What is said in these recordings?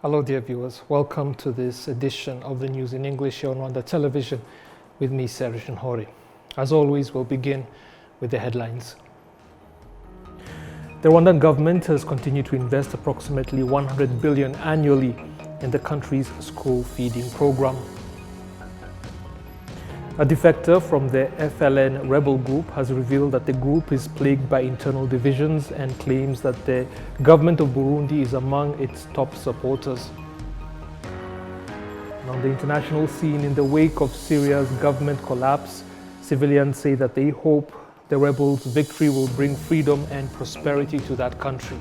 Hello dear viewers, welcome to this edition of the news in English here on Rwanda Television with me, Serge Hori. As always, we'll begin with the headlines. The Rwandan government has continued to invest approximately 100 billion annually in the country's school feeding program. A defector from the FLN rebel group has revealed that the group is plagued by internal divisions and claims that the government of Burundi is among its top supporters. And on the international scene, in the wake of Syria's government collapse, civilians say that they hope the rebels' victory will bring freedom and prosperity to that country.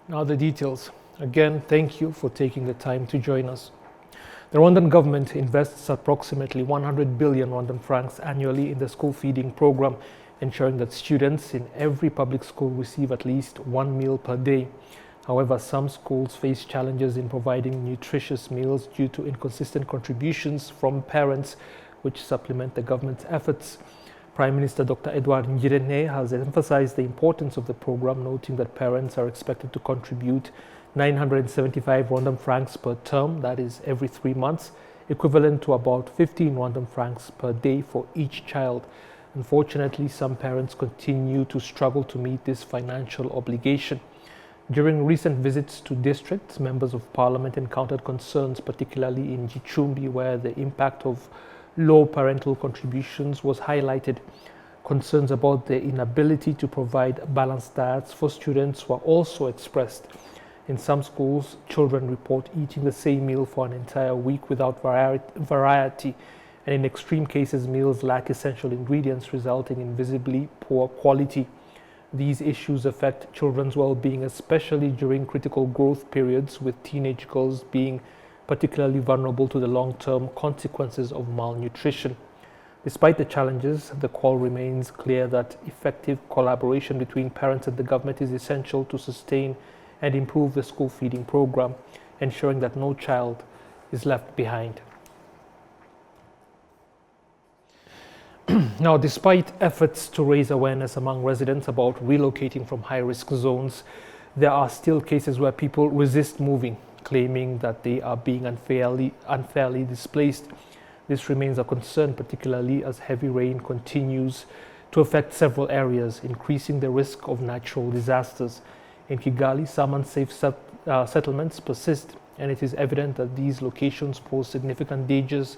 Now the details. Again, thank you for taking the time to join us. The Rwandan government invests approximately 100 billion Rwandan francs annually in the school feeding program, ensuring that students in every public school receive at least one meal per day. However, some schools face challenges in providing nutritious meals due to inconsistent contributions from parents, which supplement the government's efforts. Prime Minister Dr. Edouard Ngirente has emphasized the importance of the program, noting that parents are expected to contribute 975 Rwandan francs per term, that is every 3 months, equivalent to about 15 Rwandan francs per day for each child. Unfortunately, some parents continue to struggle to meet this financial obligation. During recent visits to districts, members of parliament encountered concerns, particularly in Gicumbi, where the impact of low parental contributions was highlighted. Concerns about the inability to provide balanced diets for students were also expressed. In some schools, children report eating the same meal for an entire week without variety, and in extreme cases, meals lack essential ingredients, resulting in visibly poor quality. These issues affect children's well-being, especially during critical growth periods, with teenage girls being particularly vulnerable to the long-term consequences of malnutrition. Despite the challenges, the call remains clear that effective collaboration between parents and the government is essential to sustain and improve the school feeding program, ensuring that no child is left behind. Now, despite efforts to raise awareness among residents about relocating from high-risk zones, there are still cases where people resist moving, claiming that they are being unfairly displaced. This remains a concern, particularly as heavy rain continues to affect several areas, increasing the risk of natural disasters. In Kigali, some unsafe settlements persist, and it is evident that these locations pose significant dangers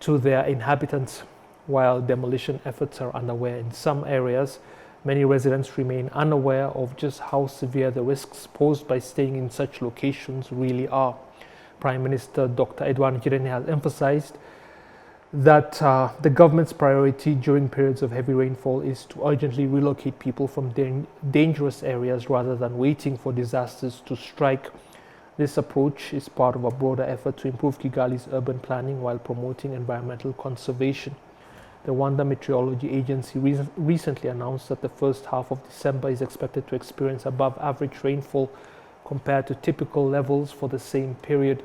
to their inhabitants. While demolition efforts are underway in some areas, many residents remain unaware of just how severe the risks posed by staying in such locations really are. Prime Minister Dr. Edouard Ngirente has emphasized that the government's priority during periods of heavy rainfall is to urgently relocate people from dangerous areas rather than waiting for disasters to strike. This approach is part of a broader effort to improve Kigali's urban planning while promoting environmental conservation. The Rwanda Meteorology Agency recently announced that the first half of December is expected to experience above average rainfall compared to typical levels for the same period.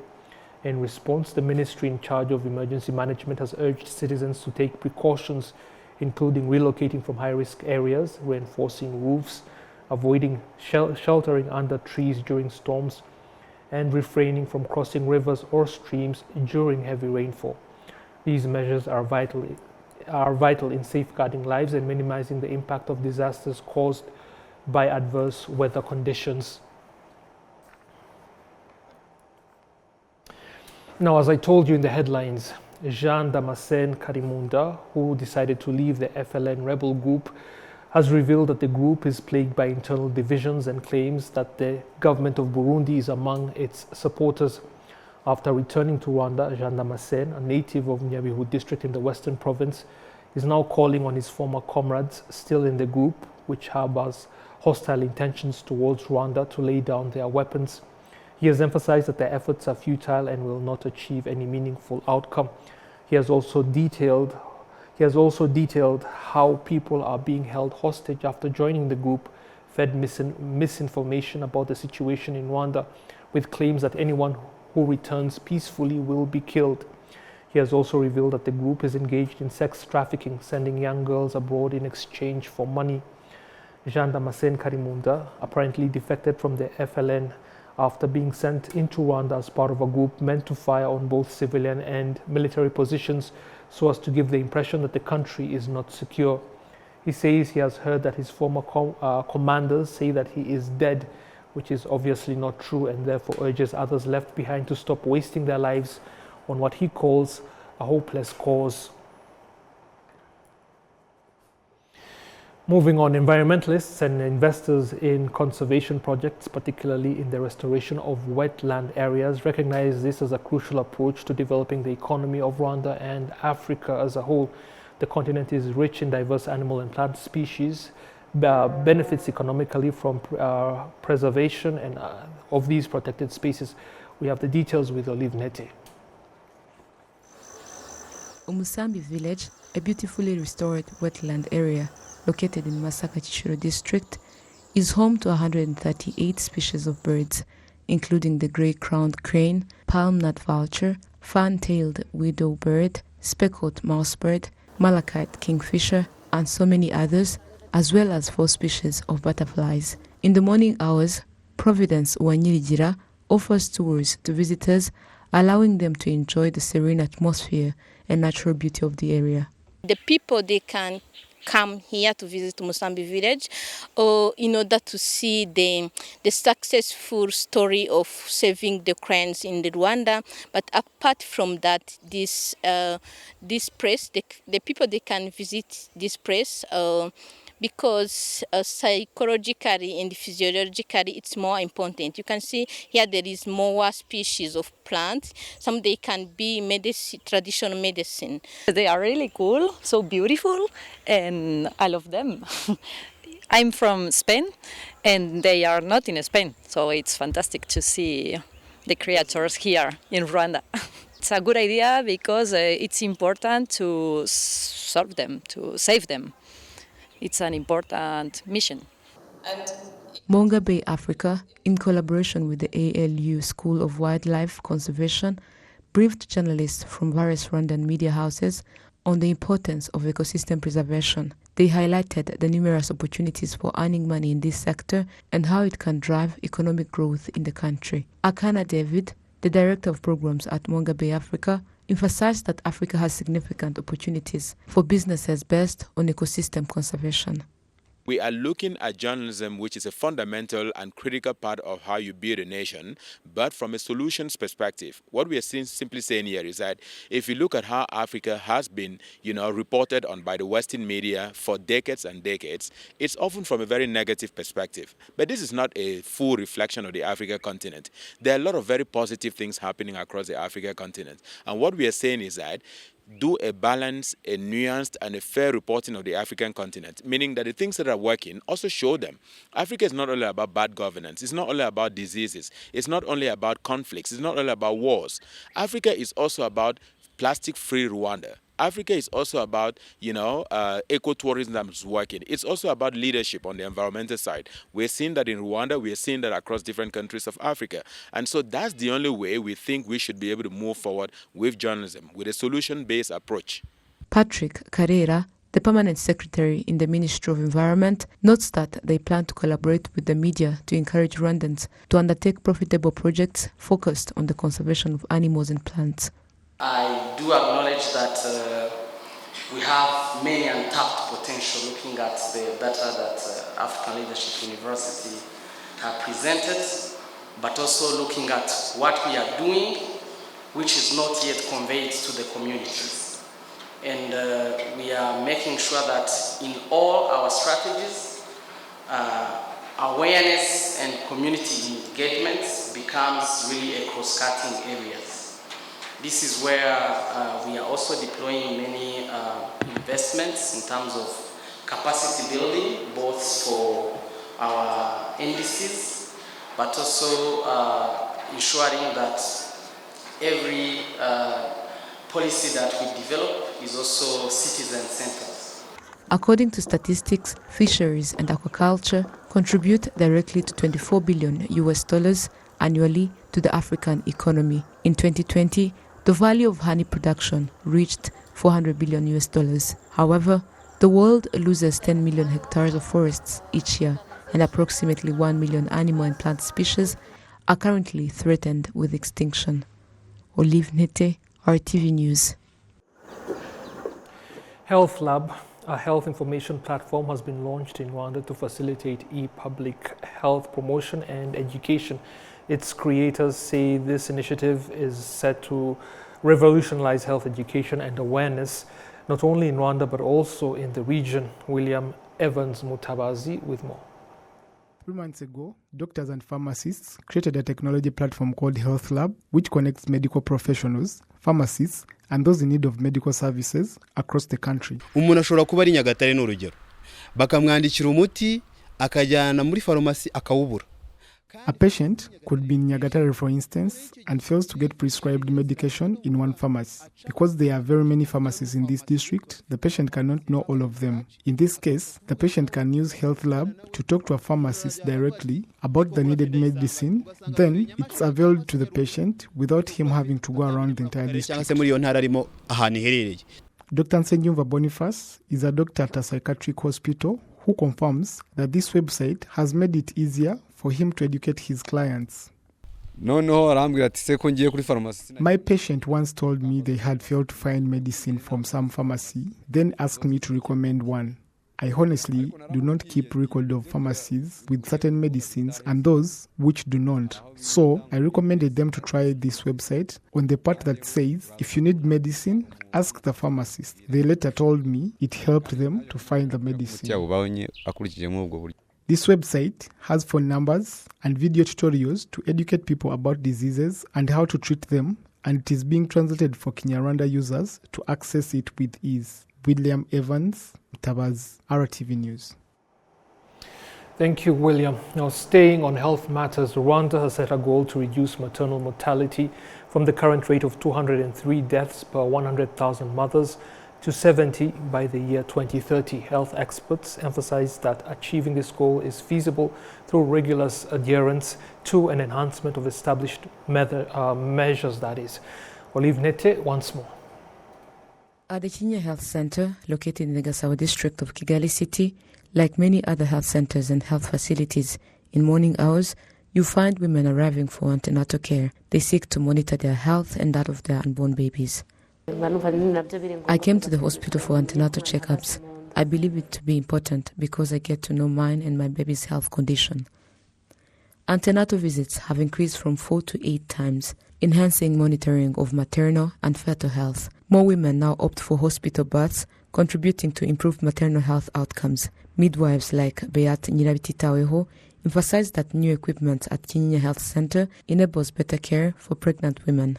In response, the ministry in charge of emergency management has urged citizens to take precautions, including relocating from high-risk areas, reinforcing roofs, avoiding sheltering under trees during storms, and refraining from crossing rivers or streams during heavy rainfall. These measures are vital in safeguarding lives and minimizing the impact of disasters caused by adverse weather conditions. Now, as I told you in the headlines, Jean Damascene Karimunda, who decided to leave the FLN rebel group, has revealed that the group is plagued by internal divisions and claims that the government of Burundi is among its supporters. After returning to Rwanda, Jean Damascene, a native of Nyabihu district in the Western province, is now calling on his former comrades still in the group, which harbors hostile intentions towards Rwanda, to lay down their weapons. He has emphasized that their efforts are futile and will not achieve any meaningful outcome. He has also detailed how people are being held hostage after joining the group, fed misinformation about the situation in Rwanda, with claims that anyone who returns peacefully will be killed. He has also revealed that the group is engaged in sex trafficking, sending young girls abroad in exchange for money. Jean Damascene Karimunda apparently defected from the FLN after being sent into Rwanda as part of a group meant to fire on both civilian and military positions so as to give the impression that the country is not secure. He says he has heard that his former commanders say that he is dead, which is obviously not true, and therefore urges others left behind to stop wasting their lives on what he calls a hopeless cause. Moving on, environmentalists and investors in conservation projects, particularly in the restoration of wetland areas, recognize this as a crucial approach to developing the economy of Rwanda and Africa as a whole. The continent is rich in diverse animal and plant species, benefits economically from preservation and of these protected spaces. We have the details with Olive Nete. Umusambi village, a beautifully restored wetland area located in Masaka Chishiro district, is home to 138 species of birds, including the grey-crowned crane, palm-nut vulture, fan-tailed widow bird, speckled mousebird, malachite kingfisher, and so many others, as well as 4 species of butterflies. In the morning hours, Providence Wanyirigira offers tours to visitors, allowing them to enjoy the serene atmosphere and natural beauty of the area. The people, they can come here to visit Musambi village in order to see the successful story of saving the cranes in the Rwanda. But apart from that, this place, the people, they can visit this place because psychologically and physiologically it's more important. You can see here there is more species of plants. Some they can be medicine, traditional medicine. They are really cool, so beautiful, and I love them. I'm from Spain, and they are not in Spain, so it's fantastic to see the creatures here in Rwanda. It's a good idea because it's important to serve them, to save them. It's an important mission. Monga Bay Africa, in collaboration with the ALU School of Wildlife Conservation, briefed journalists from various Rwandan media houses on the importance of ecosystem preservation. They highlighted the numerous opportunities for earning money in this sector and how it can drive economic growth in the country. Akana David, the director of programs at Monga Bay Africa, emphasized that Africa has significant opportunities for businesses based on ecosystem conservation. We are looking at journalism, which is a fundamental and critical part of how you build a nation, but from a solutions perspective. What we are simply saying here is that if you look at how Africa has been, reported on by the Western media for decades and decades, it's often from a very negative perspective. But this is not a full reflection of the African continent. There are a lot of very positive things happening across the African continent. And what we are saying is that do a balanced, a nuanced, and a fair reporting of the African continent, meaning that the things that are working also show them. Africa is not only about bad governance, it's not only about diseases, it's not only about conflicts, it's not only about wars. Africa is also about plastic-free Rwanda. Africa is also about, ecotourism that is working. It's also about leadership on the environmental side. We're seeing that in Rwanda, we're seeing that across different countries of Africa. And so that's the only way we think we should be able to move forward with journalism, with a solution-based approach. Patrick Carrera, the permanent secretary in the Ministry of Environment, notes that they plan to collaborate with the media to encourage Rwandans to undertake profitable projects focused on the conservation of animals and plants. I do acknowledge that we have many untapped potential looking at the data that African Leadership University presented, but also looking at what we are doing, which is not yet conveyed to the communities. And we are making sure that in all our strategies, awareness and community engagement becomes really a cross-cutting areas. This is where we are also deploying many investments in terms of capacity building, both for our NDCs, but also ensuring that every policy that we develop is also citizen-centered. According to statistics, fisheries and aquaculture contribute directly to $24 billion annually to the African economy. In 2020, The value of honey production reached $400 billion. However, the world loses 10 million hectares of forests each year, and approximately 1 million animal and plant species are currently threatened with extinction. Olive Nete, RTV News. Health Lab, a health information platform, has been launched in Rwanda to facilitate e-public health promotion and education. Its creators say this initiative is set to revolutionize health education and awareness, not only in Rwanda but also in the region. William Evans Mutabazi with more. 3 months ago, doctors and pharmacists created a technology platform called Health Lab, which connects medical professionals, pharmacists, and those in need of medical services across the country. Umuntu ashobora kuba ari Nyagatare n'urugero. Bakamwandikira umuti akajyana muri farumasi akawubura. A patient could be in Nyagatare, for instance, and fails to get prescribed medication in one pharmacy. Because there are very many pharmacies in this district, the patient cannot know all of them. In this case, the patient can use Health Lab to talk to a pharmacist directly about the needed medicine. Then it's availed to the patient without him having to go around the entire district. Dr. Nsenyumva Boniface is a doctor at a psychiatric hospital who confirms that this website has made it easier for him to educate his clients. My patient once told me they had failed to find medicine from some pharmacy, then asked me to recommend one. I honestly do not keep record of pharmacies with certain medicines and those which do not. So I recommended them to try this website on the part that says, if you need medicine, ask the pharmacist. They later told me it helped them to find the medicine. This website has phone numbers and video tutorials to educate people about diseases and how to treat them, and it is being translated for Kinyarwanda users to access it with ease. William Evans, Tabaz, RTV News. Thank you, William. Now, staying on health matters, Rwanda has set a goal to reduce maternal mortality from the current rate of 203 deaths per 100,000 mothers to 70 by the year 2030. Health experts emphasize that achieving this goal is feasible through rigorous adherence to an enhancement of established measures, that is. Olive Nete once more. At the Kinyinya Health Center, located in the Gasabo district of Kigali City, like many other health centers and health facilities, in morning hours, you find women arriving for antenatal care. They seek to monitor their health and that of their unborn babies. I came to the hospital for antenatal checkups. I believe it to be important because I get to know mine and my baby's health condition. Antenatal visits have increased from 4 to 8 times, enhancing monitoring of maternal and fetal health. More women now opt for hospital births, contributing to improved maternal health outcomes. Midwives like Beat Nyirabititaweho emphasize that new equipment at Kinyinya Health Center enables better care for pregnant women.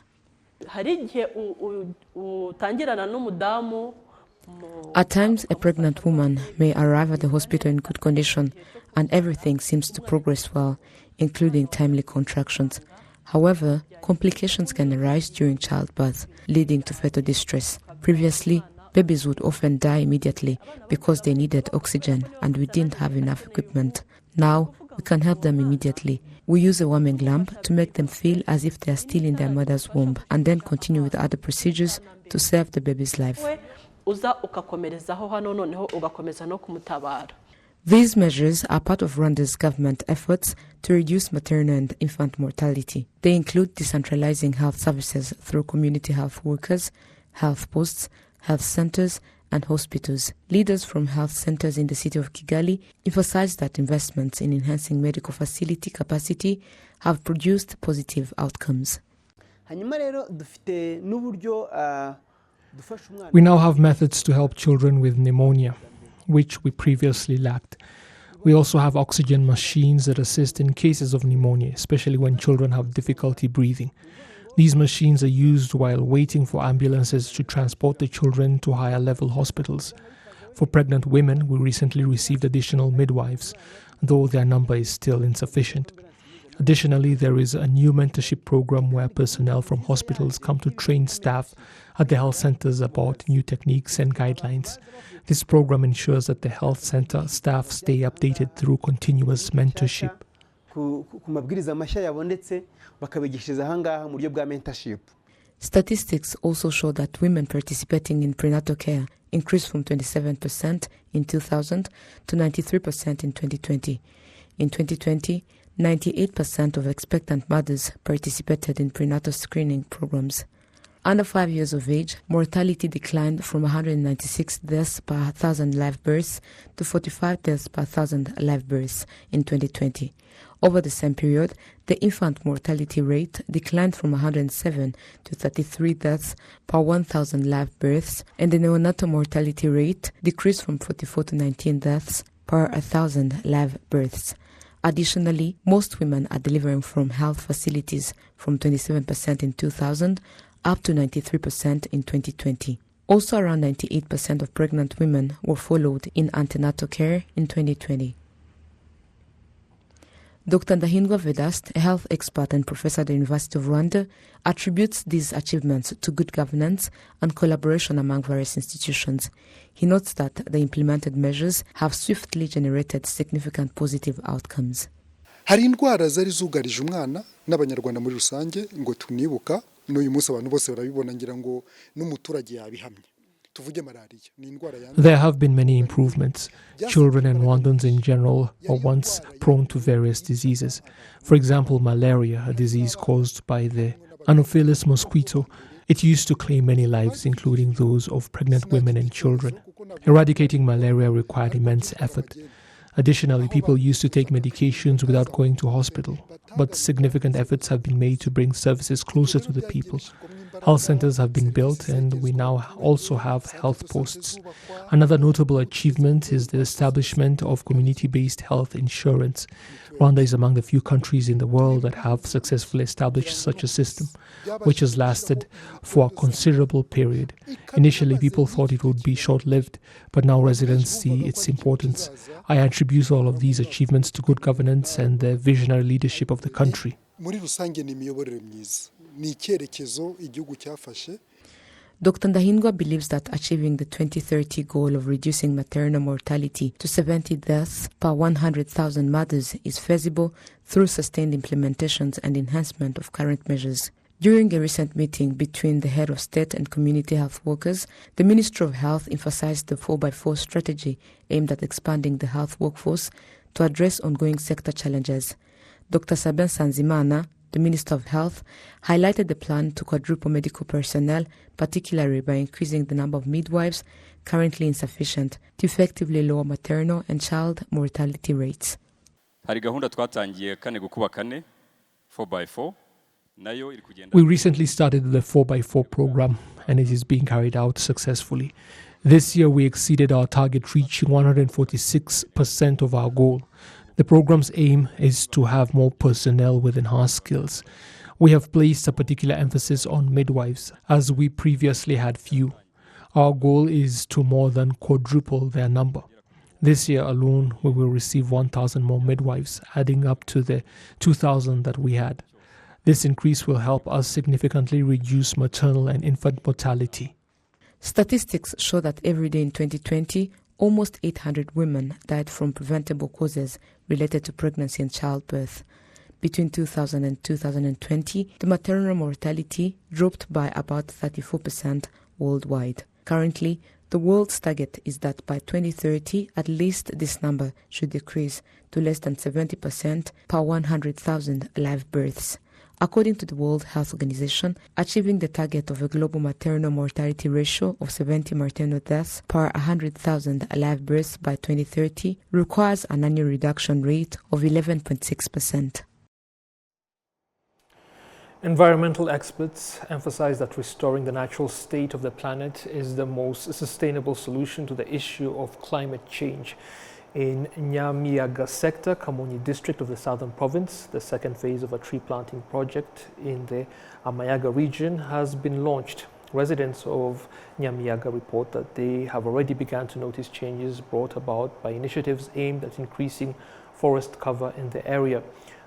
At times, a pregnant woman may arrive at the hospital in good condition and everything seems to progress well, including timely contractions. However, complications can arise during childbirth, leading to fetal distress. Previously, babies would often die immediately because they needed oxygen and we didn't have enough equipment. Now, we can help them immediately. We use a warming lamp to make them feel as if they are still in their mother's womb and then continue with other procedures to save the baby's life. These measures are part of Rwanda's government efforts to reduce maternal and infant mortality. They include decentralizing health services through community health workers, health posts, health centers, and hospitals. Leaders from health centers in the city of Kigali emphasize that investments in enhancing medical facility capacity have produced positive outcomes. We now have methods to help children with pneumonia, which we previously lacked. We also have oxygen machines that assist in cases of pneumonia, especially when children have difficulty breathing. These machines are used while waiting for ambulances to transport the children to higher level hospitals. For pregnant women, we recently received additional midwives, though their number is still insufficient. Additionally, there is a new mentorship program where personnel from hospitals come to train staff at the health centers about new techniques and guidelines. This program ensures that the health center staff stay updated through continuous mentorship. Statistics also show that women participating in prenatal care increased from 27% in 2000 to 93% in 2020. In 2020, 98% of expectant mothers participated in prenatal screening programs. Under 5 years of age, mortality declined from 196 deaths per 1,000 live births to 45 deaths per 1,000 live births in 2020. Over the same period, the infant mortality rate declined from 107 to 33 deaths per 1,000 live births, and the neonatal mortality rate decreased from 44 to 19 deaths per 1,000 live births. Additionally, most women are delivering from health facilities from 27% in 2000 up to 93% in 2020. Also, around 98% of pregnant women were followed in antenatal care in 2020. Dr. Ndahindwa Vedaste, a health expert and professor at the University of Rwanda, attributes these achievements to good governance and collaboration among various institutions. He notes that the implemented measures have swiftly generated significant positive outcomes. Hari indwara zari zugarije umwana n'abanyarwanda muri rusange ngo tunibuka n'uyu munsi abantu bose barabibona ngira ngo n'umuturage yabihamye. There have been many improvements. Children and Rwandans in general were once prone to various diseases. For example, malaria, a disease caused by the Anopheles mosquito. It used to claim many lives, including those of pregnant women and children. Eradicating malaria required immense effort. Additionally, people used to take medications without going to hospital, but significant efforts have been made to bring services closer to the people. Health centers have been built, and we now also have health posts. Another notable achievement is the establishment of community-based health insurance. Rwanda is among the few countries in the world that have successfully established such a system, which has lasted for a considerable period. Initially, people thought it would be short-lived, but now residents see its importance. I attribute all of these achievements to good governance and the visionary leadership of the country. Dr. Ndahindwa believes that achieving the 2030 goal of reducing maternal mortality to 70 deaths per 100,000 mothers is feasible through sustained implementations and enhancement of current measures. During a recent meeting between the head of state and community health workers, the Ministry of Health emphasized the 4x4 strategy aimed at expanding the health workforce to address ongoing sector challenges. Dr. Sabin Sanzimana, the Minister of Health, highlighted the plan to quadruple medical personnel, particularly by increasing the number of midwives, currently insufficient, to effectively lower maternal and child mortality rates. We recently started the 4x4 program, and it is being carried out successfully. This year we exceeded our target, reaching 146% of our goal. The program's aim is to have more personnel with enhanced skills. We have placed a particular emphasis on midwives, as we previously had few. Our goal is to more than quadruple their number. This year alone, we will receive 1,000 more midwives, adding up to the 2,000 that we had. This increase will help us significantly reduce maternal and infant mortality. Statistics show that every day in 2020, almost 800 women died from preventable causes related to pregnancy and childbirth. Between 2000 and 2020, the maternal mortality dropped by about 34% worldwide. Currently, the world's target is that by 2030, at least this number should decrease to less than 70% per 100,000 live births. According to the World Health Organization, achieving the target of a global maternal mortality ratio of 70 maternal deaths per 100,000 live births by 2030 requires an annual reduction rate of 11.6%. Environmental experts emphasize that restoring the natural state of the planet is the most sustainable solution to the issue of climate change. In Nyamiyaga sector, Kamonyi district of the southern province, the second phase of a tree planting project in the Amayaga region has been launched. Residents of Nyamiyaga report that they have already begun to notice changes brought about by initiatives aimed at increasing forest cover in the area.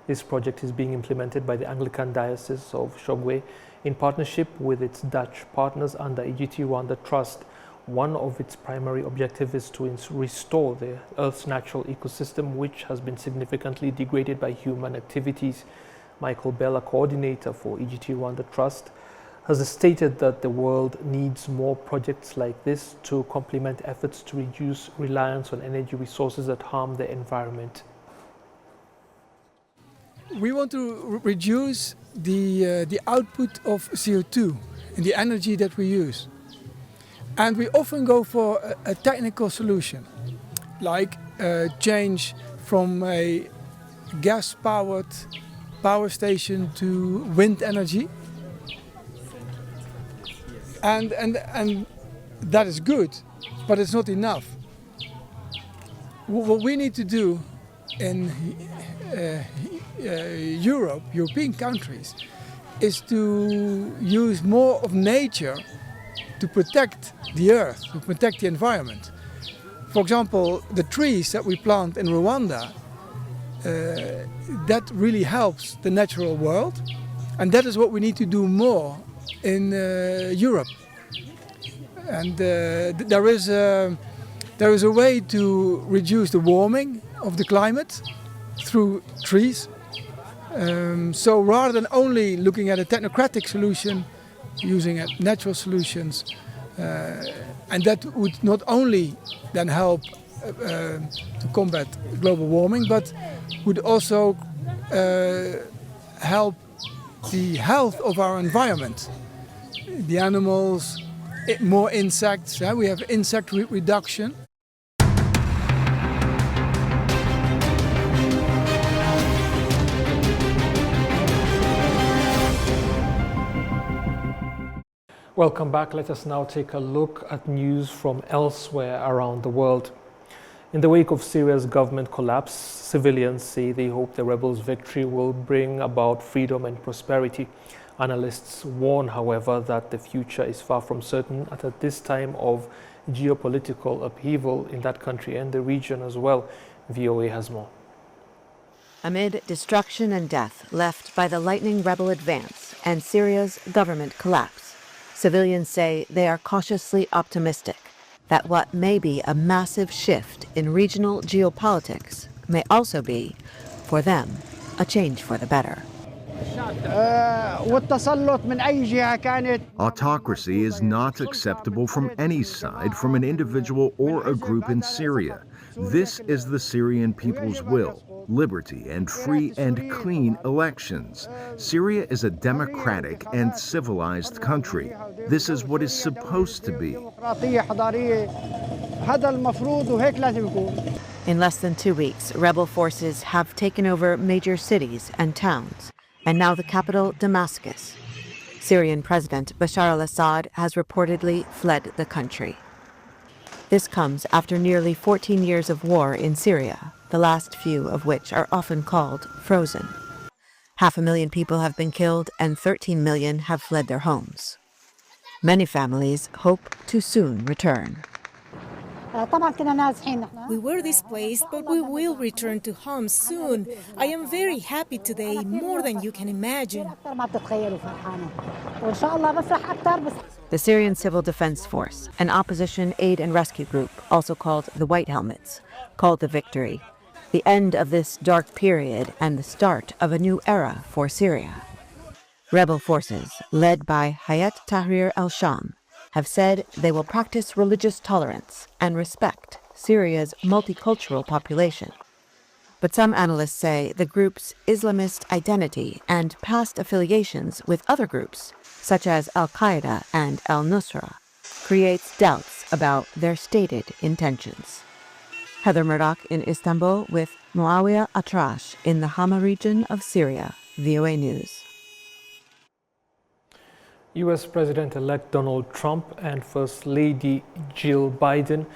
This project is being implemented by the Anglican Diocese of Shogwe in partnership with its Dutch partners under EGT Rwanda Trust. One of its primary objectives is to restore the Earth's natural ecosystem, which has been significantly degraded by human activities. Michael Bell, a coordinator for EGT Rwanda Trust, has stated that the world needs more projects like this to complement efforts to reduce reliance on energy resources that harm the environment. We want to reduce the output of CO2 and the energy that we use. And we often go for a technical solution, like change from a gas-powered power station to wind energy. And that is good, but it's not enough. What we need to do in European countries, is to use more of nature to protect the earth, to protect the environment. For example, the trees that we plant in Rwanda, that really helps the natural world, and that is what we need to do more in Europe. And there is a way to reduce the warming of the climate through trees. So rather than only looking at a technocratic solution, using natural solutions, and that would not only then help to combat global warming, but would also help the health of our environment, the animals, more insects. We have insect reduction. Welcome back. Let us now take a look at news from elsewhere around the world. In the wake of Syria's government collapse, civilians say they hope the rebels' victory will bring about freedom and prosperity. Analysts warn, however, that the future is far from certain at this time of geopolitical upheaval in that country and the region as well. VOA has more. Amid destruction and death left by the lightning rebel advance and Syria's government collapse, civilians say they are cautiously optimistic that what may be a massive shift in regional geopolitics may also be, for them, a change for the better. Autocracy is not acceptable from any side, from an individual or a group in Syria. This is the Syrian people's will: liberty and free and clean elections. Syria is a democratic and civilized country. This is what is supposed to be. In less than 2 weeks, rebel forces have taken over major cities and towns, and now the capital, Damascus. Syrian President Bashar al-Assad has reportedly fled the country. This comes after nearly 14 years of war in Syria, the last few of which are often called frozen. 500,000 people have been killed and 13 million have fled their homes. Many families hope to soon return. We were displaced, but we will return to home soon. I am very happy today, more than you can imagine. The Syrian Civil Defense Force, an opposition aid and rescue group, also called the White Helmets, called the victory the end of this dark period and the start of a new era for Syria. Rebel forces, led by Hayat Tahrir al-Sham, have said they will practice religious tolerance and respect Syria's multicultural population. But some analysts say the group's Islamist identity and past affiliations with other groups, such as Al-Qaeda and al-Nusra, creates doubts about their stated intentions. Heather Murdoch in Istanbul with Muawiyah Atrash in the Hama region of Syria, VOA News. U.S. President-elect Donald Trump and First Lady Jill Biden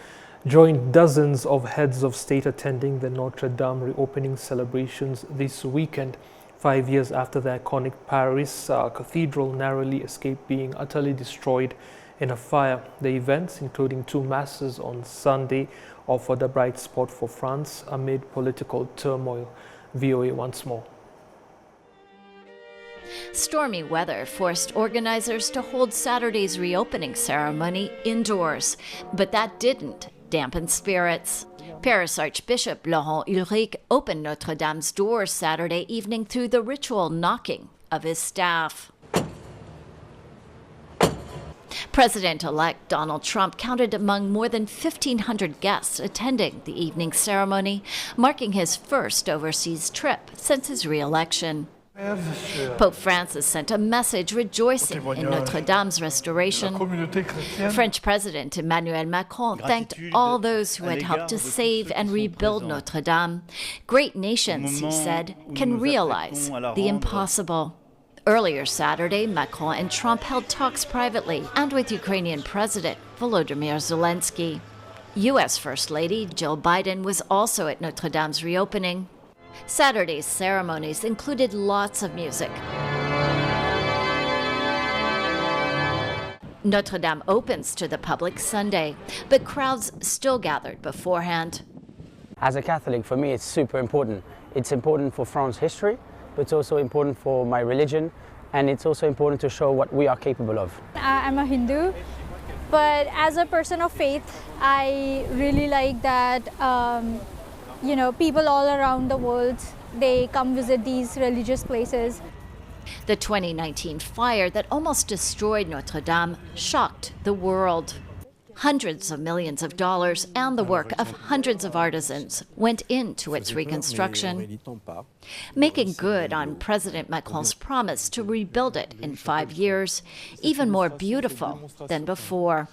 joined dozens of heads of state attending the Notre Dame reopening celebrations this weekend, 5 years after the iconic Paris cathedral narrowly escaped being utterly destroyed in a fire. The events, including 2 masses on Sunday, offered a bright spot for France amid political turmoil. VOA once more. Stormy weather forced organizers to hold Saturday's reopening ceremony indoors, but that didn't dampen spirits. Paris Archbishop Laurent Ulrich opened Notre Dame's doors Saturday evening through the ritual knocking of his staff. President-elect Donald Trump counted among more than 1,500 guests attending the evening ceremony, marking his first overseas trip since his re-election. Pope Francis sent a message rejoicing in Notre Dame's restoration. French President Emmanuel Macron thanked all those who had helped to save and rebuild Notre Dame. Great nations, he said, can realize the impossible. Earlier Saturday, Macron and Trump held talks privately and with Ukrainian President Volodymyr Zelensky. U.S. First Lady Jill Biden was also at Notre Dame's reopening. Saturday's ceremonies included lots of music. Notre Dame opens to the public Sunday, but crowds still gathered beforehand. As a Catholic, for me, it's super important. It's important for France's history, but it's also important for my religion, and it's also important to show what we are capable of. I'm a Hindu, but as a person of faith, I really like that people all around the world, they come visit these religious places. The 2019 fire that almost destroyed Notre Dame shocked the world. Hundreds of millions of dollars and the work of hundreds of artisans went into its reconstruction, making good on President Macron's promise to rebuild it in 5 years, even more beautiful than before.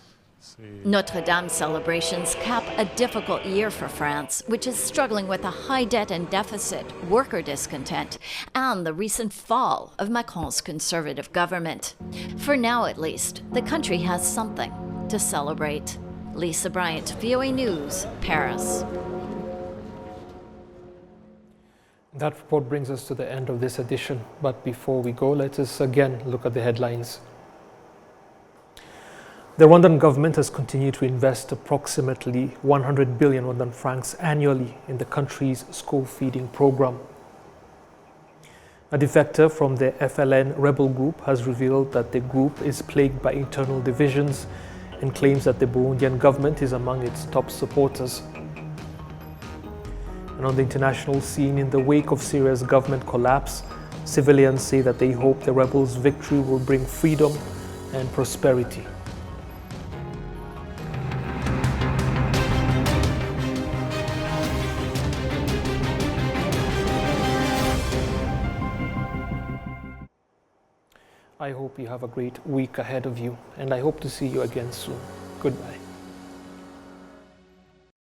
Notre Dame celebrations cap a difficult year for France, which is struggling with a high debt and deficit, worker discontent, and the recent fall of Macron's conservative government. For now, at least, the country has something to celebrate. Lisa Bryant, VOA News, Paris. That report brings us to the end of this edition. But before we go, let us again look at the headlines. The Rwandan government has continued to invest approximately 100 billion Rwandan francs annually in the country's school feeding program. A defector from the FLN rebel group has revealed that the group is plagued by internal divisions and claims that the Burundian government is among its top supporters. And on the international scene, in the wake of Syria's government collapse, civilians say that they hope the rebels' victory will bring freedom and prosperity. I hope you have a great week ahead of you, and I hope to see you again soon. Goodbye.